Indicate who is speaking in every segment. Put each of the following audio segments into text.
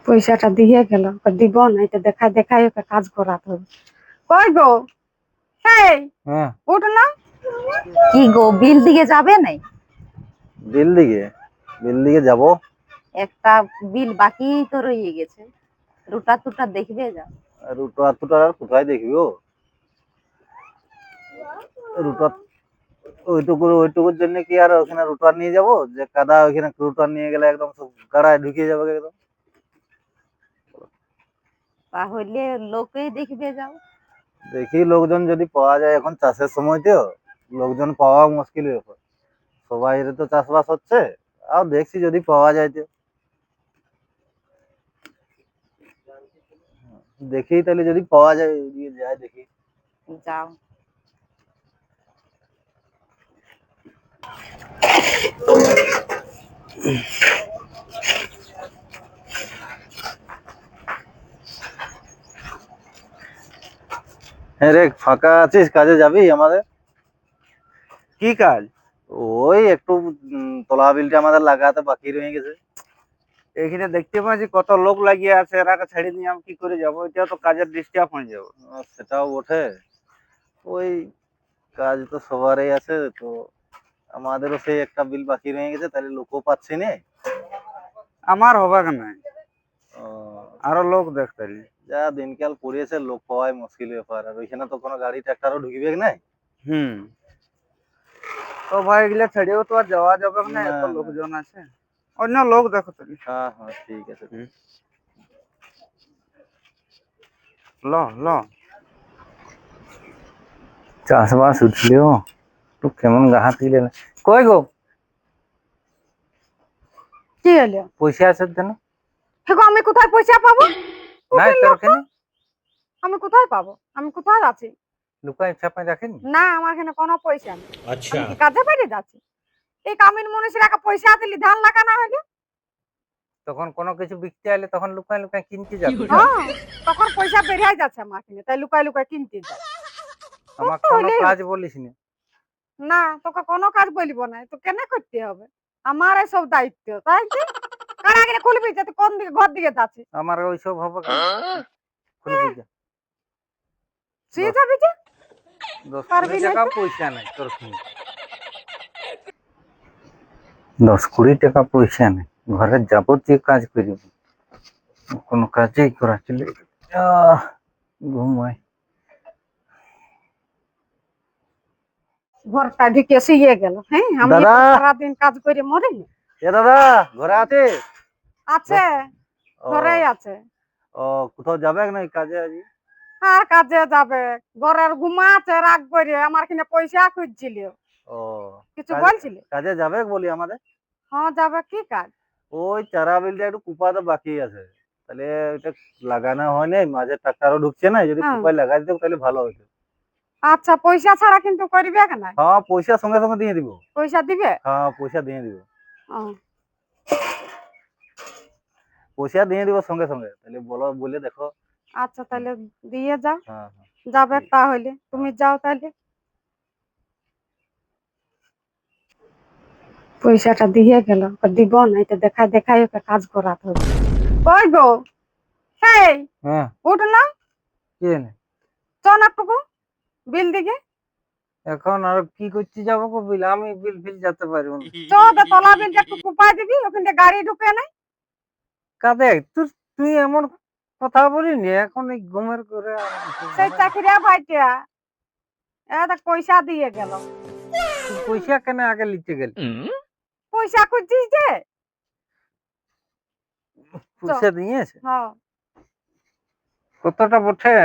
Speaker 1: পয়সাটা দিয়ে গেল, দিব না, এটা দেখায় দেখায় ওকে কাজ করাতে হবে। কই গো, এই
Speaker 2: হ্যাঁ,
Speaker 1: উঠ না। কি গো, বিল দিকে যাবে নাই?
Speaker 2: বিল দিকে যাব।
Speaker 1: একটা বিল বাকি তো রয়ে গেছে, রুটা তুটা দেখবে যাও।
Speaker 2: রুটো আতুটা আর কোথায় দেখবো? রুটো ওইটুকুর জন্য কি আর ওখানে রুটার নিয়ে যাব? যে কাদা ওইখানে রুটার নিয়ে গেলে একদম সব গাড়ায় ঢুকিয়ে যাবে একদম।
Speaker 1: তাহলে লোকেই দেখবে যাও।
Speaker 2: দেখি লোকজন যদি পাওয়া যায়, এখন চাষের সময় তো লোকজন পাওয়া মুশকিল ব্যাপার। সবাই তো চাষবাস হচ্ছে, আর দেখছি যদি পাওয়া যায় তো দেখি, তাহলে যদি পাওয়া যায় ওইদিকে যাই দেখি।
Speaker 1: যাও।
Speaker 2: হ্যাঁ রে, ফাঁকা আছিস? কাজে যাবি আমাদের?
Speaker 3: কি কাজ?
Speaker 2: ওই একটু তলা বিলটা আমাদের লাগাতে বাকি রয়ে গেছে।
Speaker 3: এখানে দেখতে পাচ্ছি কত লোক লাগিয়ে আছে, এরাকে ছেড়ে দিয়ে আমি কি করে যাবো? এটা তো কাজের ডিস্টার্ব হয়ে যাবো।
Speaker 2: সেটাও বটে। ওই কাজ তো সবারই আছে তো, আমাদেরও সেই একটা বিল বাকি রয়ে গেছে, তাহলে লোকও পাচ্ছি না।
Speaker 3: আমার হবে কেন?
Speaker 2: ও,
Speaker 3: আরো লোক দেখতে।
Speaker 2: যা দিনকাল পড়িয়েছে, লোক পাওয়াই মুশকিল ব্যাপার। আর ওইখানে তো কোনো গাড়ি ট্রাক্টারও ঢুকবে না।
Speaker 3: হুম, তো ভাই এগুলা ছেড়েও তো আর যাওয়া যাবে না,
Speaker 2: না
Speaker 3: এত
Speaker 2: না।
Speaker 3: লোকজন আছে। অন্য লোক দেখো তুমি।
Speaker 2: হ্যাঁ হ্যাঁ, ঠিক আছে।
Speaker 3: ল ল
Speaker 2: চাষবাস উঠলেও তো কেমন গাহাত দিলে না। কই গো,
Speaker 1: কি হলো?
Speaker 2: পয়সা আছে কেন?
Speaker 1: হেগো, আমি কোথায় পয়সা পাবো?
Speaker 2: নাই
Speaker 1: উঠেন
Speaker 2: তোর
Speaker 1: লোক তো।
Speaker 2: ওখানে
Speaker 1: আমি কোথায় পাবো? আমি কোথায় আছি?
Speaker 2: লুকাই ছাপাই রাখেনি?
Speaker 1: না, আমার এখানে কোনো পয়সা নেই।
Speaker 4: अच्छा।
Speaker 1: আমি কি কাজে বাইরে যাচ্ছি? এই কামিন মনীষীরা পয়সা দিলি ধান লাগানো হয়ে।
Speaker 2: তখন কোনো কিছু বিকতে আইলে তখন লুকাই লুকাই কিনতে যাবে।
Speaker 1: হ্যাঁ, তখন পয়সা বেরিয়ে যাচ্ছে আমার কিনে, তাই লুকাই লুকাই কিনতে যাই। তোর
Speaker 2: আমার
Speaker 1: তো
Speaker 2: কোনো
Speaker 1: হইলেই
Speaker 2: কাজ
Speaker 1: হচ্ছে।
Speaker 2: বলিস না।
Speaker 1: না, তোকে কোনো কাজ বলবো না, তো কেন করতে হবে? আমার সব দায়িত্ব, তাই যে কারা কিনে খুলবি যাতে কোন দিকে ঘর দিকে যাচ্ছে।
Speaker 2: আমার ওইসব হবে কেন? খুলবি যা।
Speaker 1: শুয়ে
Speaker 2: দশ
Speaker 1: যাবি যে,
Speaker 2: দশ কোটি
Speaker 1: পারবি না
Speaker 2: টাকা
Speaker 1: তো।
Speaker 2: পয়সা নাই তোর ওখানে। 10 কোটি টাকা পয়সা নেই, ঘরের যাবতীয় কাজ করিব, কোনো কাজেই করা চলে। ঘুমাই।
Speaker 1: ঘরটা ঢুকে শুয়ে গেল। হ্যাঁ, আমি
Speaker 2: দাদা,
Speaker 1: সারাদিন কাজ করে মরে নি।
Speaker 2: এ দাদা, ঘরে আছে?
Speaker 1: আছে,
Speaker 2: ও,
Speaker 1: ঘরেই আছে।
Speaker 2: ও, কোথাও যাবে না কাজে আজ?
Speaker 1: আর কাজে যাবে? ঘরের ঘুমাচ্ছে রাগ করে, আমার কিনে পয়সা খুঁজছিল।
Speaker 2: ও,
Speaker 1: কিছু বলছিলে?
Speaker 2: কাজে যাবে বলি আমাদের?
Speaker 1: হ্যাঁ, যাবে। কি কাজ?
Speaker 2: ওই চারা বিলটা একটু কুপাতে বাকি আছে, তাহলে ওইটা লাগানো হয় নাই, মাঝে ট্রাক্টারও ঢুকছে না, যদি
Speaker 1: হ্যাঁ,
Speaker 2: কুপায় লাগাই দিতে তাহলে ভালো হতো।
Speaker 1: আচ্ছা, পয়সা ছাড়া কিন্তু করবে কেন?
Speaker 2: হ্যাঁ, পয়সা সঙ্গে সঙ্গে দিয়ে দিব।
Speaker 1: পয়সা দিবে?
Speaker 2: হ্যাঁ, পয়সা দিয়ে দিব।
Speaker 1: ও,
Speaker 2: পয়সা দিয়ে দিব সঙ্গে সঙ্গে, তাহলে বলো, বলে দেখো।
Speaker 1: আচ্ছা, তাহলে দিয়ে যাও।
Speaker 2: হ্যাঁ হ্যাঁ,
Speaker 1: যাবে
Speaker 2: ঠিক।
Speaker 1: তাহলে, তুমি
Speaker 2: হ্যাঁ।
Speaker 1: যাও তাহলে। পয়সাটা দিয়ে গেল, দিব না, এটা দেখায় দেখায় ওকে কাজ করাতে হবে। কই গো, সেই
Speaker 2: হ্যাঁ,
Speaker 1: উঠ না।
Speaker 2: কি জানি?
Speaker 1: চ না টুকু বিল দিকে।
Speaker 2: এখন আর কি করতে যাবো গো? বিল, আমি বিল ফিল যেতে পারবো না।
Speaker 1: চ, তলা বিলটা একটু কুপাই দিবি, ওখানে গাড়ি ঢুকে নাই।
Speaker 2: কাঁদে তুই, তুই এমন কথা বলিনি এখন, এই ঘুমের করে
Speaker 1: সেই চাকরিয়া ভাইটা পয়সা দিয়ে গেল।
Speaker 2: পয়সা কেন আগে নিতে গেল?
Speaker 1: পয়সা খুঁজছিস যে। চ।
Speaker 2: পয়সা দিয়েছে?
Speaker 1: হ্যাঁ,
Speaker 2: কতটা বটে?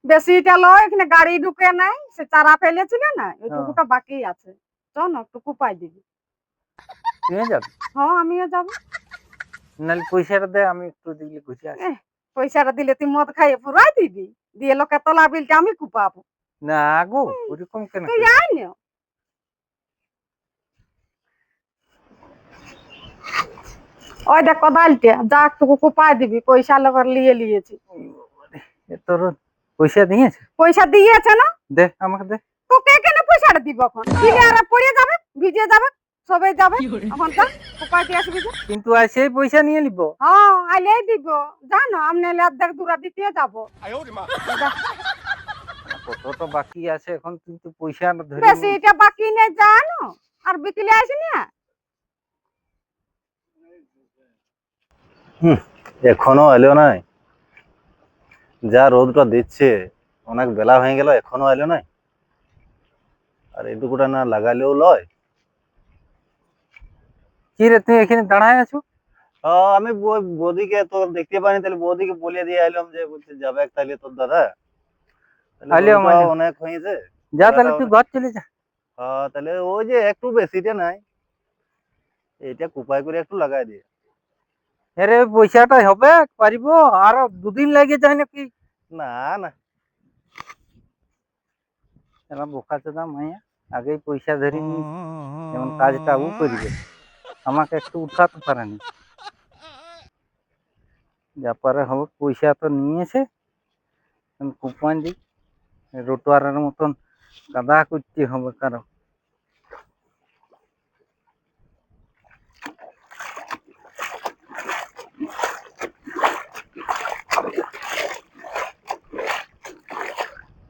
Speaker 1: বেশিটা লয়, এখানে গাড়ি ঢুকে নাই, সে চারা ফেলেছিল না,
Speaker 2: হ্যাঁ,
Speaker 1: ওইটুকুটা বাকি আছে। চ না, একটু কুপাই দিবি।
Speaker 2: নিয়ে যাবে?
Speaker 1: হ্যাঁ, আমিও যাবো।
Speaker 2: নাহলে পয়সাটা দে, আমি একটু দিলে ঘুষে আসি।
Speaker 1: পয়সাটা দিলে তুই মদ খাইয়ে পুরাই দিবি, দিয়ে লোকের তলা বিলটা আমি কুপাবো।
Speaker 2: না গো, ওরকম কেন
Speaker 1: তুই
Speaker 2: করবি?
Speaker 1: আয় না। ওই দেখ কোদালটা, যা একটু কুপাই দিবি, পয়সা লোকের লিয়ে লিয়েছি।
Speaker 2: তোর পয়সা দিয়েছে?
Speaker 1: পয়সা দিয়েছে না?
Speaker 2: দে আমাকে দে।
Speaker 1: তোকে কেন পয়সাটা দিব? এখন দিলে আর পড়ে যাবে, ভিজে যাবে। সবাই যাবে এখন যা কোপাই দিয়ে আসবি যা।
Speaker 4: কিন্তু আর সেই পয়সা নিয়ে নিব।
Speaker 1: হ্যাঁ আইলেই দিব জানো আমি অর্ধেক দূরা দিতে যাবো।
Speaker 4: কতটা বাকি আছে এখন, কিন্তু পয়সা ধরে
Speaker 1: বেশি এটা বাকি নেই জানো আর বিকেলে আসি না।
Speaker 2: এখনো এলো নাই, যা রোদটা দিচ্ছে অনেক বেলা হয়ে গেল এখনো এলো নাই। আর এটুকুটা না লাগালেও লয়।
Speaker 4: কি রে, তুই এখানে দাঁড়ায় আছো?
Speaker 2: আমি বৌদিকে তো দেখতে পাইনি, তাহলে বৌদিকে বলে দিয়ে এলাম যে বলছে যাবে তাহলে তোর দাদা, তাহলে
Speaker 4: আইলেও
Speaker 2: রোদটা
Speaker 4: মানে
Speaker 2: অনেক হয়েছে।
Speaker 4: যা, তাহলে
Speaker 2: বেলাটা
Speaker 4: তুই
Speaker 2: অনেক-
Speaker 4: ঘর চলে যা।
Speaker 2: তাহলে ওই যে একটু বেশিটা নাই, এটা কুপাই করে একটু লাগাই দিয়ে।
Speaker 4: আরে পয়সাটা হবে পারিব, আরো দুদিন লাগে যায় নাকি?
Speaker 2: না না,
Speaker 4: এরা বোকা চোদা মাইয়া, আগেই পয়সা ধরে নি, যেমন কাজটা ও করবে, আমাকে একটু উঠাতে পারেনি। যা পারে হবে, পয়সা তো নিয়েছে, কুপান দি রোটোয়ারের মতন কাদা করতে হবে কারো।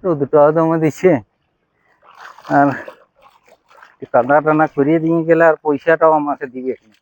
Speaker 4: রোদটা দমে দিচ্ছে, আর কাদা টানা করিয়ে দিয়ে গেলে আর পয়সাটাও আমাকে দিবে না।